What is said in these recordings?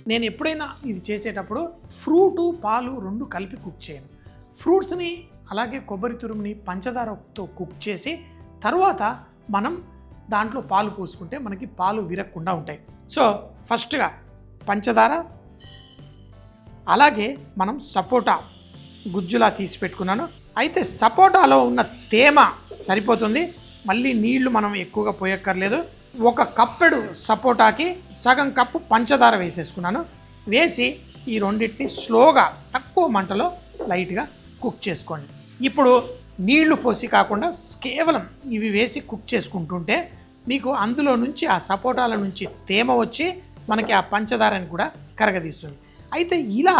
నేను ఎప్పుడైనా ఇది చేసేటప్పుడు ఫ్రూటు పాలు రెండు కలిపి కుక్ చేయను. ఫ్రూట్స్ని అలాగే కొబ్బరి తురుముని పంచదారతో కుక్ చేసి తర్వాత మనం దాంట్లో పాలు పోసుకుంటే మనకి పాలు విరగకుండా ఉంటాయి. సో ఫస్ట్గా పంచదార అలాగే మనం సపోటా గుజ్జులా తీసి పెట్టుకున్నాను. అయితే సపోటాలో ఉన్న తేమ సరిపోతుంది, మళ్ళీ నీళ్లు మనం ఎక్కువగా పోయక్కర్లేదు. 1 కప్పెడు సపోటాకి సగం కప్పు పంచదార వేసేసుకున్నాను. వేసి ఈ రెండింటిని స్లోగా తక్కువ మంటలో లైట్గా కుక్ చేసుకోండి. ఇప్పుడు నీళ్లు పోసి కాకుండా కేవలం ఇవి వేసి కుక్ చేసుకుంటుంటే మీకు అందులో నుంచి ఆ సపోటాల నుంచి తేమ వచ్చి మనకి ఆ పంచదారని కూడా కరగదీస్తుంది. అయితే ఇలా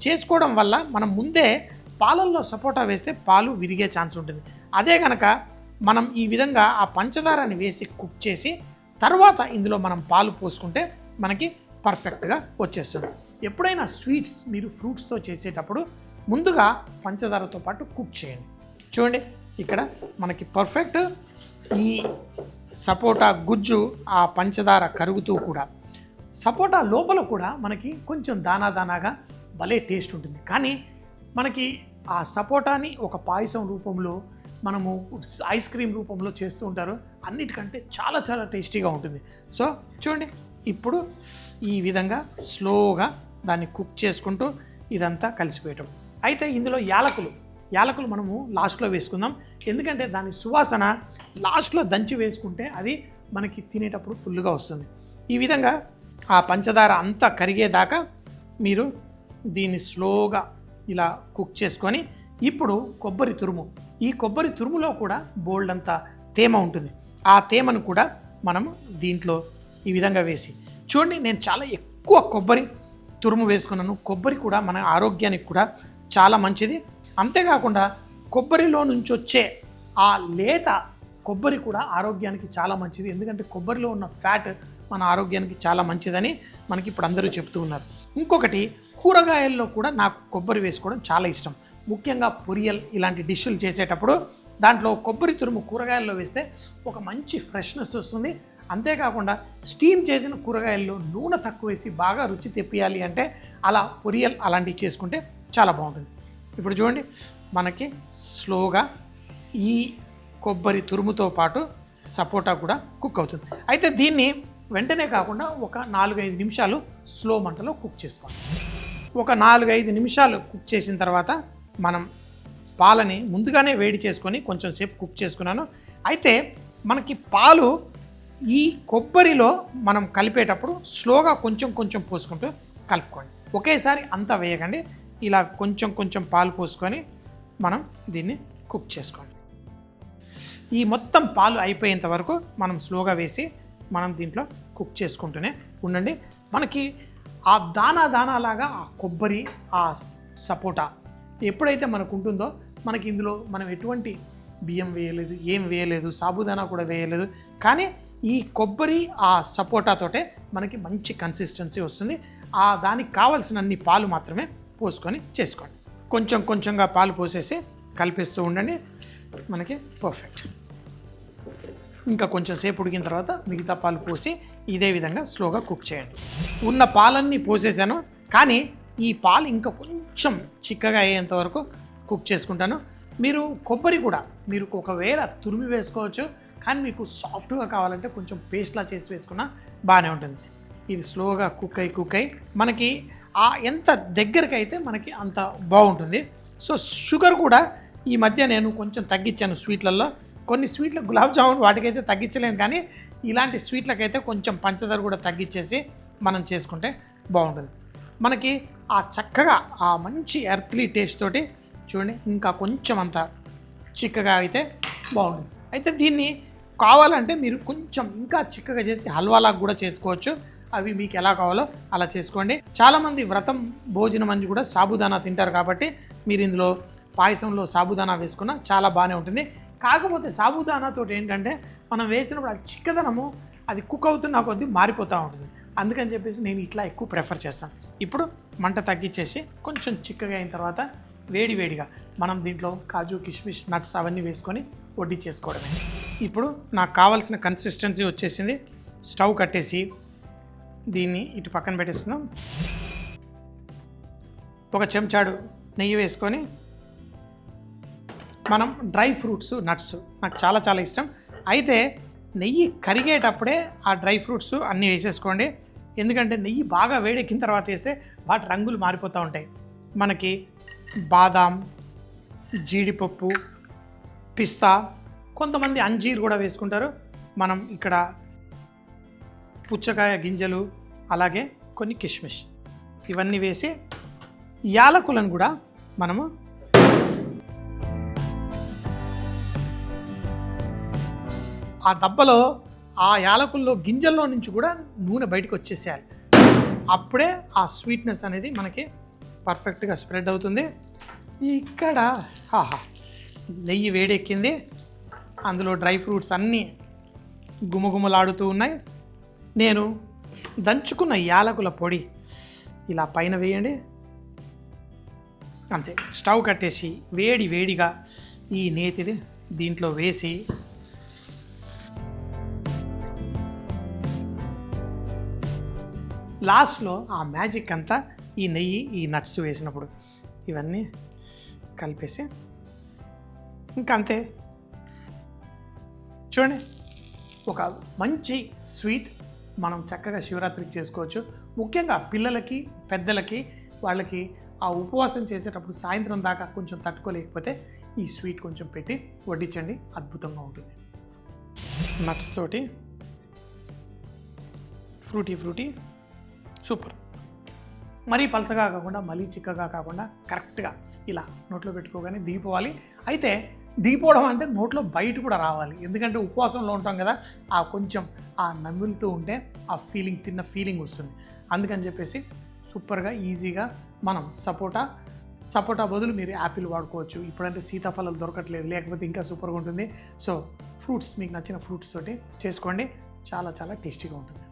చేసుకోవడం వల్ల మనం ముందే పాలల్లో సపోటా వేస్తే పాలు విరిగే ఛాన్స్ ఉంటుంది. అదే కనుక మనం ఈ విధంగా ఆ పంచదారని వేసి కుక్ చేసి తర్వాత ఇందులో మనం పాలు పోసుకుంటే మనకి పర్ఫెక్ట్గా వచ్చేస్తుంది. ఎప్పుడైనా స్వీట్స్ మీరు ఫ్రూట్స్తో చేసేటప్పుడు ముందుగా పంచదారతో పాటు కుక్ చేయండి. చూడండి ఇక్కడ మనకి పర్ఫెక్ట్ ఈ సపోటా గుజ్జు ఆ పంచదార కరుగుతూ కూడా సపోటా లోపల కూడా మనకి కొంచెం దానాగా భలే టేస్ట్ ఉంటుంది. కానీ మనకి ఆ సపోటాని ఒక పాయసం రూపంలో మనము ఐస్ క్రీమ్ రూపంలో చేస్తూ ఉంటారు, అన్నిటికంటే చాలా చాలా టేస్టీగా ఉంటుంది. సో చూడండి ఇప్పుడు ఈ విధంగా స్లోగా దాన్ని కుక్ చేసుకుంటూ ఇదంతా కలిసిపోయటం. అయితే ఇందులో యాలకులు మనము లాస్ట్లో వేసుకుందాం, ఎందుకంటే దాని సువాసన లాస్ట్లో దంచి వేసుకుంటే అది మనకి తినేటప్పుడు ఫుల్గా వస్తుంది. ఈ విధంగా ఆ పంచదార అంతా కరిగేదాకా మీరు దీన్ని స్లోగా ఇలా కుక్ చేసుకొని ఇప్పుడు ఈ కొబ్బరి తురుములో కూడా బోల్డ్ అంత తేమ ఉంటుంది. ఆ తేమను కూడా మనం దీంట్లో ఈ విధంగా వేసి చూడండి, నేను చాలా ఎక్కువ కొబ్బరి తురుము వేసుకున్నాను. కొబ్బరి కూడా మన ఆరోగ్యానికి కూడా చాలా మంచిది. అంతేకాకుండా కొబ్బరిలో నుంచి వచ్చే ఆ లేత కొబ్బరి కూడా ఆరోగ్యానికి చాలా మంచిది, ఎందుకంటే కొబ్బరిలో ఉన్న ఫ్యాట్ మన ఆరోగ్యానికి చాలా మంచిదని మనకి ఇప్పుడు అందరూ చెప్తూ ఉన్నారు. ఇంకొకటి, కూరగాయల్లో కూడా నాకు కొబ్బరి వేసుకోవడం చాలా ఇష్టం. ముఖ్యంగా పొరియల్ ఇలాంటి డిష్లు చేసేటప్పుడు దాంట్లో కొబ్బరి తురుము కూరగాయల్లో వేస్తే ఒక మంచి ఫ్రెష్నెస్ వస్తుంది. అంతేకాకుండా స్టీమ్ చేసిన కూరగాయల్లో నూనె తక్కువ వేసి బాగా రుచి తెప్పియాలి అంటే అలా పొరియల్ అలాంటివి చేసుకుంటే చాలా బాగుంటుంది. ఇప్పుడు చూడండి మనకి స్లోగా ఈ కొబ్బరి తురుముతో పాటు సపోటా కూడా కుక్ అవుతుంది. అయితే దీన్ని వెంటనే కాకుండా ఒక 4-5 నిమిషాలు స్లో మంటలో కుక్ చేసుకోవాలి. ఒక 4-5 నిమిషాలు కుక్ చేసిన తర్వాత మనం పాలని ముందుగానే వేడి చేసుకొని కొంచెం సేపు కుక్ చేసుకున్నాను. అయితే మనకి పాలు ఈ కొబ్బరిలో మనం కలిపేటప్పుడు స్లోగా కొంచెం పోసుకుంటూ కలుపుకోండి, ఒకేసారి అంతా వేయకండి. ఇలా కొంచెం పాలు పోసుకొని మనం దీన్ని కుక్ చేసుకోండి. ఈ మొత్తం పాలు అయిపోయేంత వరకు మనం స్లోగా వేసి మనం దీంట్లో కుక్ చేసుకుంటూనే ఉండండి. మనకి ఆ దానాలాగా ఆ కొబ్బరి ఆ సపోటా ఎప్పుడైతే మనకు ఉంటుందో మనకి ఇందులో మనం ఎటువంటి బియ్యం వేయలేదు, ఏం వేయలేదు, సాబుదానా కూడా వేయలేదు, కానీ ఈ కొబ్బరి ఆ సపోటాతోటే మనకి మంచి కన్సిస్టెన్సీ వస్తుంది. ఆ దానికి కావాల్సినన్ని పాలు మాత్రమే పోసుకొని చేసుకోండి. కొంచెంగా పాలు పోసేసి కలిపేస్తూ ఉండండి, మనకి పర్ఫెక్ట్. ఇంకా కొంచెం సేపు ఉడికిన తర్వాత మిగతా పాలు పోసి ఇదే విధంగా స్లోగా కుక్ చేయండి. ఉన్న పాలన్నీ పోసేసాను, కానీ ఈ పాలు ఇంకా కొంచెం చిక్కగా అయ్యేంత వరకు కుక్ చేసుకుంటాను. మీరు కొబ్బరి కూడా మీరు ఒకవేళ తురిమి వేసుకోవచ్చు, కానీ మీకు సాఫ్ట్గా కావాలంటే కొంచెం పేస్ట్లా చేసి వేసుకున్నా బాగానే ఉంటుంది. ఇది స్లోగా కుక్ అయ్యి మనకి ఆ ఎంత దగ్గరికి అయితే మనకి అంత బాగుంటుంది. సో షుగర్ కూడా ఈ మధ్య నేను కొంచెం తగ్గించాను స్వీట్లలో. కొన్ని స్వీట్లు గులాబ్ జామున్ వాటికైతే తగ్గించలేము, కానీ ఇలాంటి స్వీట్లకైతే కొంచెం పంచదార కూడా తగ్గించేసి మనం చేసుకుంటే బాగుంటుంది. మనకి ఆ చక్కగా ఆ మంచి ఎర్త్లీ టేస్ట్ తోటి చూడండి ఇంకా కొంచెం అంత చిక్కగా అయితే బాగుంటుంది. అయితే దీన్ని కావాలంటే మీరు కొంచెం ఇంకా చిక్కగా చేసి హల్వాలాగా కూడా చేసుకోవచ్చు. అవి మీకు ఎలా కావాలో అలా చేసుకోండి. చాలామంది వ్రతం భోజనం అని కూడా సాబుదానా తింటారు, కాబట్టి మీరు ఇందులో పాయసంలో సాబుదానా వేసుకున్నా చాలా బాగానే ఉంటుంది. కాకపోతే సాబుదానాతో ఏంటంటే మనం వేసినప్పుడు అది చిక్కదనము అది కుక్ అవుతున్న కొద్దీ మారిపోతూ ఉంటుంది. అందుకని చెప్పేసి నేను ఇట్లా ఎక్కువ ప్రిఫర్ చేస్తాను. ఇప్పుడు మంట తగ్గించేసి కొంచెం చిక్కగా అయిన తర్వాత వేడిగా మనం దీంట్లో కాజు, కిష్మిష్, నట్స్ అవన్నీ వేసుకొని వడ్డీ చేసుకోవడమే. ఇప్పుడు నాకు కావాల్సిన కన్సిస్టెన్సీ వచ్చేసింది. స్టవ్ కట్టేసి దీన్ని ఇటు పక్కన పెట్టేసుకుందాం. ఒక చెంచాడు నెయ్యి వేసుకొని మనం డ్రై ఫ్రూట్స్, నట్స్ నాకు చాలా చాలా ఇష్టం. అయితే నెయ్యి కరిగేటప్పుడే ఆ డ్రై ఫ్రూట్స్ అన్నీ వేసేసుకోండి. ఎందుకంటే నెయ్యి బాగా వేడెక్కిన తర్వాత వేస్తే వాటి రంగులు మారిపోతూ ఉంటాయి. మనకి బాదాం, జీడిపప్పు, పిస్తా, కొంతమంది అంజీర్ కూడా వేసుకుంటారు. మనం ఇక్కడ పుచ్చకాయ గింజలు, అలాగే కొన్ని కిష్మిష్ ఇవన్నీ వేసి యాలకులను కూడా మనము ఆ దబ్బలో ఆ యాలకుల్లో గింజల్లో నుంచి కూడా నూనె బయటకు వచ్చేసేయాలి. అప్పుడే ఆ స్వీట్నెస్ అనేది మనకి పర్ఫెక్ట్గా స్ప్రెడ్ అవుతుంది. ఇక్కడ నెయ్యి వేడెక్కింది, అందులో డ్రై ఫ్రూట్స్ అన్నీ గుమగుమలాడుతూ ఉన్నాయి. నేను దంచుకున్న యాలకుల పొడి ఇలా పైన వేయండి. అంతే, స్టవ్ కట్టేసి వేడిగా ఈ నేతిది దీంట్లో వేసి లాస్ట్లో ఆ మ్యాజిక్ అంతా ఈ నెయ్యి, ఈ నట్స్ వేసినప్పుడు ఇవన్నీ కలిపేసి ఇంకా అంతే. చూడండి, ఒక మంచి స్వీట్ మనం చక్కగా శివరాత్రికి చేసుకోవచ్చు. ముఖ్యంగా పిల్లలకి, పెద్దలకి, వాళ్ళకి ఆ ఉపవాసం చేసేటప్పుడు సాయంత్రం దాకా కొంచెం తట్టుకోలేకపోతే ఈ స్వీట్ కొంచెం పెట్టి వడ్డించండి, అద్భుతంగా ఉంటుంది. నట్స్ తోటి ఫ్రూటీ సూపర్. మరీ పలసగా కాకుండా మరీ చిక్కగా కాకుండా కరెక్ట్గా ఇలా నోట్లో పెట్టుకోగానే దిగిపోవాలి. అయితే దిగిపోవడం అంటే నోట్లో బయట కూడా రావాలి. ఎందుకంటే ఉపవాసంలో ఉంటాం కదా, ఆ కొంచెం ఆ నమిలుతూ ఉంటే ఆ ఫీలింగ్, తిన్న ఫీలింగ్ వస్తుంది. అందుకని చెప్పేసి సూపర్గా ఈజీగా మనం సపోటా బదులు మీరు యాపిల్ వాడుకోవచ్చు. ఇప్పుడంటే సీతాఫలాలు దొరకట్లేదు, లేకపోతే ఇంకా సూపర్గా ఉంటుంది. సో ఫ్రూట్స్, మీకు నచ్చిన ఫ్రూట్స్ తోటి చేసుకోండి, చాలా చాలా టేస్టీగా ఉంటుంది.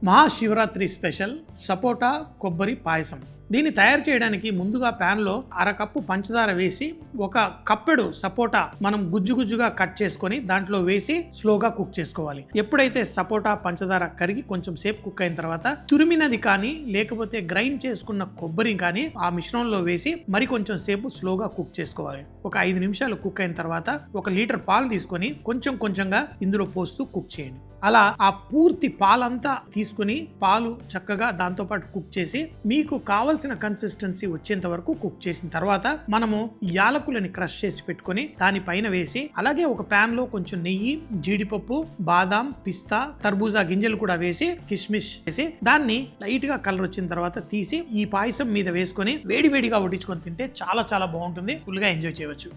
మహాశివరాత్రి స్పెషల్ సపోటా కొబ్బరి పాయసం. దీన్ని తయారు చేయడానికి ముందుగా ప్యాన్లో 1/2 కప్పు పంచదార వేసి 1 కప్పెడు సపోటా మనం గుజ్జుగా కట్ చేసుకొని దాంట్లో వేసి స్లోగా కుక్ చేసుకోవాలి. ఎప్పుడైతే సపోటా పంచదార కరిగి కొంచెం సేపు కుక్ అయిన తర్వాత తురిమినది కానీ లేకపోతే గ్రైండ్ చేసుకున్న కొబ్బరి కానీ ఆ మిశ్రమంలో వేసి మరి కొంచెం సేపు స్లోగా కుక్ చేసుకోవాలి. ఒక 5 నిమిషాలు కుక్ అయిన తర్వాత 1 లీటర్ పాలు తీసుకొని కొంచెంగా ఇందులో పోస్తూ కుక్ చేయండి. అలా ఆ పూర్తి పాలంతా తీసుకుని పాలు చక్కగా దాంతో పాటు కుక్ చేసి మీకు కావలసిన కన్సిస్టెన్సీ వచ్చేంత వరకు కుక్ చేసిన తర్వాత మనము యాలకులని క్రష్ చేసి పెట్టుకొని దానిపైన వేసి, అలాగే ఒక ప్యాన్ లో కొంచెం నెయ్యి, జీడిపప్పు, బాదాం, పిస్తా, తర్బూజా గింజలు కూడా వేసి కిస్మిస్ వేసి దాన్ని లైట్ గా కలర్ వచ్చిన తర్వాత తీసి ఈ పాయసం మీద వేసుకొని వేడిగా వడ్డించుకొని తింటే చాలా చాలా బాగుంటుంది. ఫుల్ గా ఎంజాయ్ చేయవచ్చు.